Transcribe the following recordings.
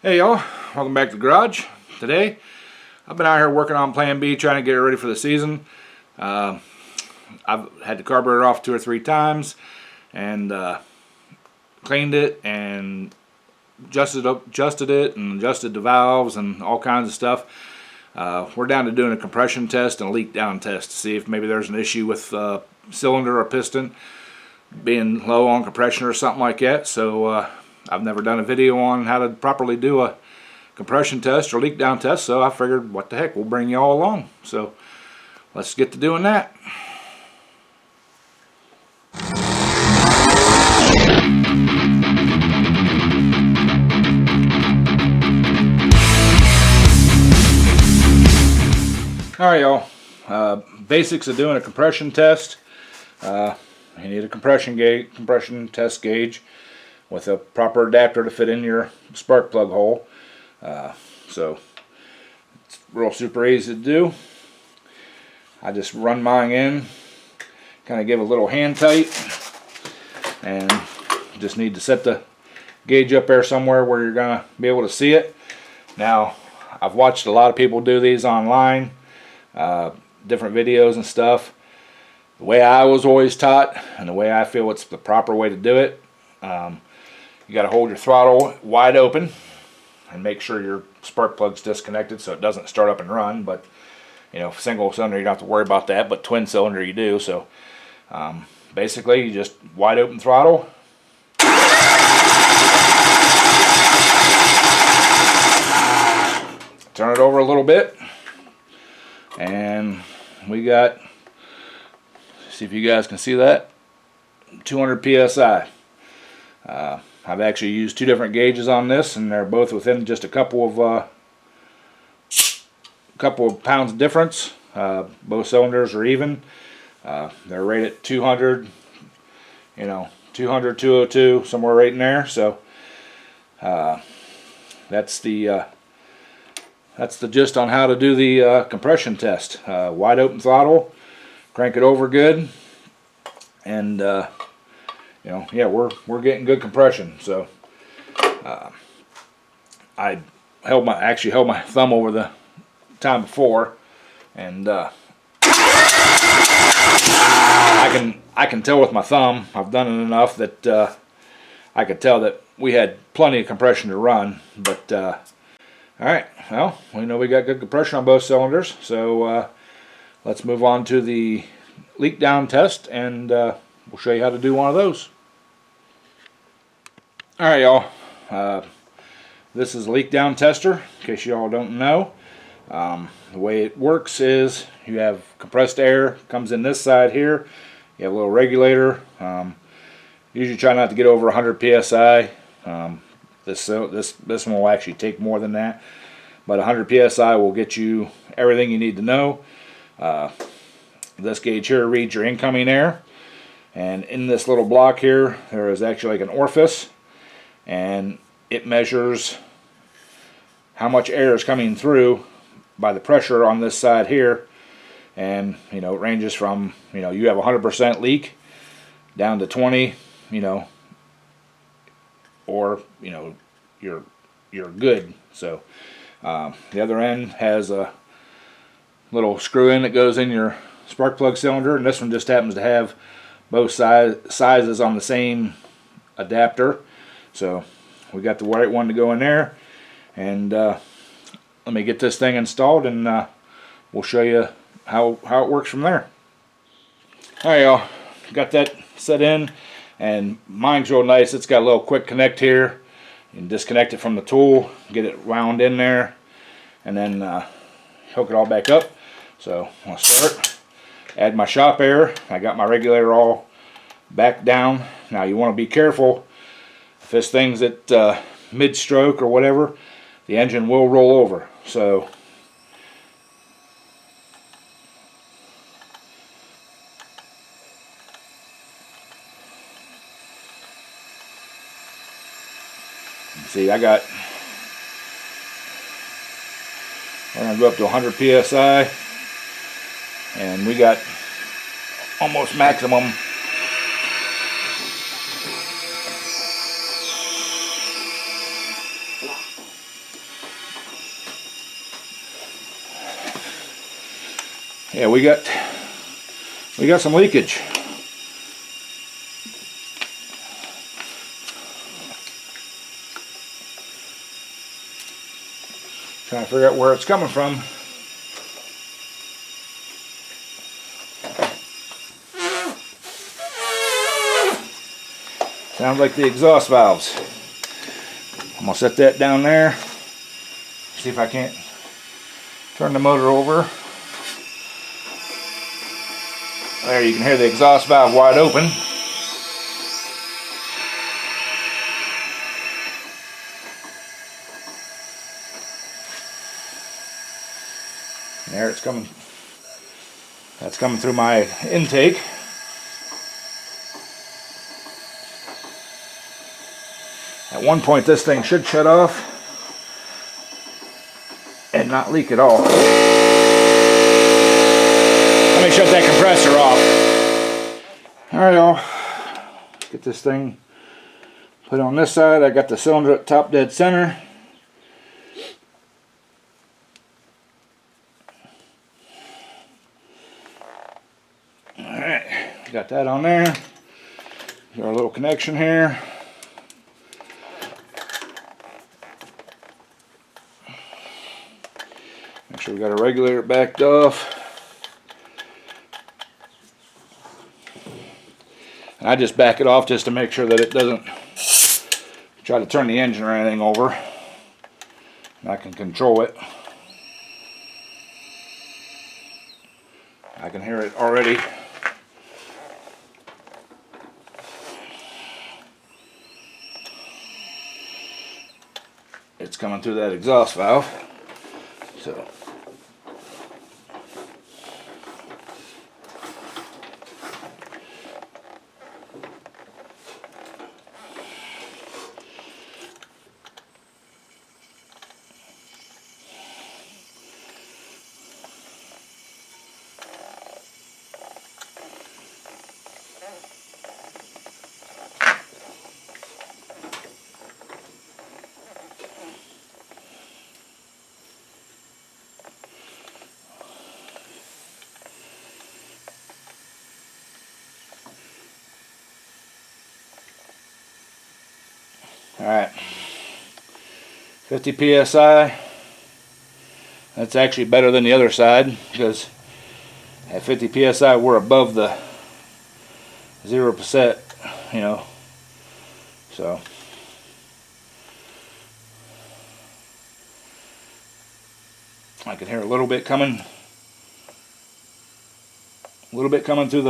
Hey y'all, welcome back to the garage. Today, I've been out here working on Plan B, trying to get it ready for the season. I've had the carburetor off 2 or 3 times and cleaned it and adjusted it and adjusted the valves and all kinds of stuff. We're down to doing a compression test and a leak down test to see if maybe there's an issue with cylinder or piston being low on compression or something like that. So I've never done a video on how to properly do a compression test or leak down test, so I figured what the heck, we'll bring you all along. So let's get to doing that. Alright y'all, basics of doing a compression test. You need a compression test gauge with a proper adapter to fit in your spark plug hole. So it's real super easy to do. I just run mine in, kind of give a little hand tight, and just need to set the gauge up there somewhere where you're gonna be able to see it. Now, I've watched a lot of people do these online, different videos and stuff. The way I was always taught and the way I feel it's the proper way to do it, you got to hold your throttle wide open and make sure your spark plug's disconnected so it doesn't start up and run. But you know, single cylinder you don't have to worry about that, but twin cylinder you do. So basically you just wide open throttle. Turn it over a little bit, and we got, see if you guys can see that, 200 psi. I've actually used 2 different gauges on this, and they're both within just a couple of pounds difference. Both cylinders are even. They're rated at 200, 200, 202, somewhere right in there. So that's the gist on how to do the compression test. Wide open throttle, crank it over good, and yeah, we're getting good compression. So I actually held my thumb over the time before, and I can tell with my thumb. I've done it enough that I could tell that we had plenty of compression to run. But all right, well, we know we got good compression on both cylinders, so let's move on to the leak down test, and we'll show you how to do one of those. Alright y'all, this is a leak down tester, in case y'all don't know. The way it works is you have compressed air, comes in this side here, you have a little regulator. Usually try not to get over 100 psi. This one will actually take more than that, but 100 psi will get you everything you need to know. This gauge here reads your incoming air, and in this little block here there is actually like an orifice, and it measures how much air is coming through by the pressure on this side here. And it ranges from, you have 100% leak down to 20, or you're good. So the other end has a little screw in that goes in your spark plug cylinder, and this one just happens to have both sizes on the same adapter. So we got the right one to go in there, and let me get this thing installed, and we'll show you how it works from there. Alright y'all, got that set in, and mine's real nice. It's got a little quick connect here. You can disconnect it from the tool, get it wound in there, and then hook it all back up. So I'll start, add my shop air. I got my regulator all back down. Now you want to be careful. If this thing's at mid-stroke or whatever, the engine will roll over. So see, we're going to go up to 100 psi, and we got almost maximum. Yeah, we got some leakage. Trying to figure out where it's coming from. Sounds like the exhaust valves. I'm gonna set that down there. See if I can't turn the motor over. There, you can hear the exhaust valve wide open. There it's coming. That's coming through my intake. At one point this thing should shut off and not leak at all. Let me shut that compressor off. Alright y'all, get this thing put on this side. I got the cylinder at top dead center. Alright, got that on there. Got our little connection here. Make sure we got our regulator backed off. And I just back it off just to make sure that it doesn't try to turn the engine or anything over. And I can control it. I can hear it already. It's coming through that exhaust valve. So alright, 50 psi. That's actually better than the other side because at 50 psi we're above the 0%, you know. So I can hear a little bit coming through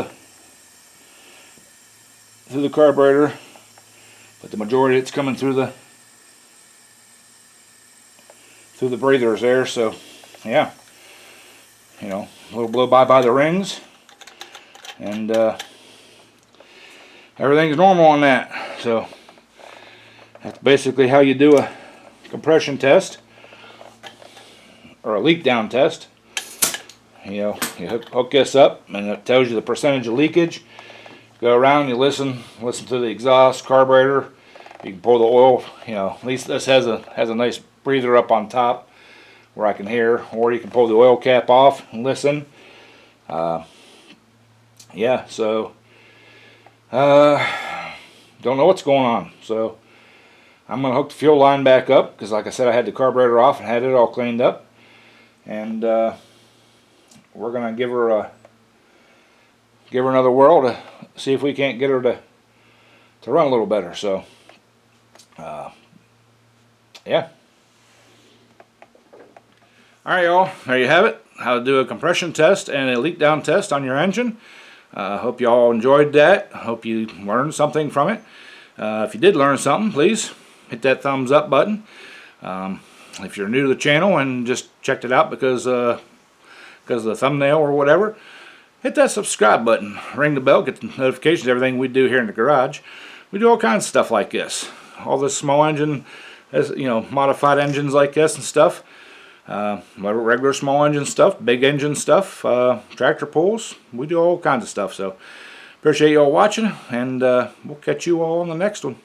the carburetor. But the majority it's coming through the breathers there, so yeah, you know, a little blow by the rings, and everything's normal on that. So that's basically how you do a compression test or a leak down test. You know, you hook this up and it tells you the percentage of leakage. Go around, you listen to the exhaust, carburetor. You can pour the oil. You know, at least this has a nice breather up on top where I can hear. Or you can pull the oil cap off and listen. Yeah, so don't know what's going on. So I'm gonna hook the fuel line back up because, like I said, I had the carburetor off and had it all cleaned up. And we're gonna give her another whirl to see if we can't get her to run a little better. So yeah. Alright y'all, there you have it. How to do a compression test and a leak down test on your engine. Hope you all enjoyed that. Hope you learned something from it. If you did learn something, please hit that thumbs up button. If you're new to the channel and just checked it out because of the thumbnail or whatever, hit that subscribe button, ring the bell, get the notifications, everything we do here in the garage. We do all kinds of stuff like this. All this small engine, you know, modified engines like this and stuff. Regular small engine stuff, big engine stuff, tractor pulls. We do all kinds of stuff. So appreciate you all watching, and we'll catch you all on the next one.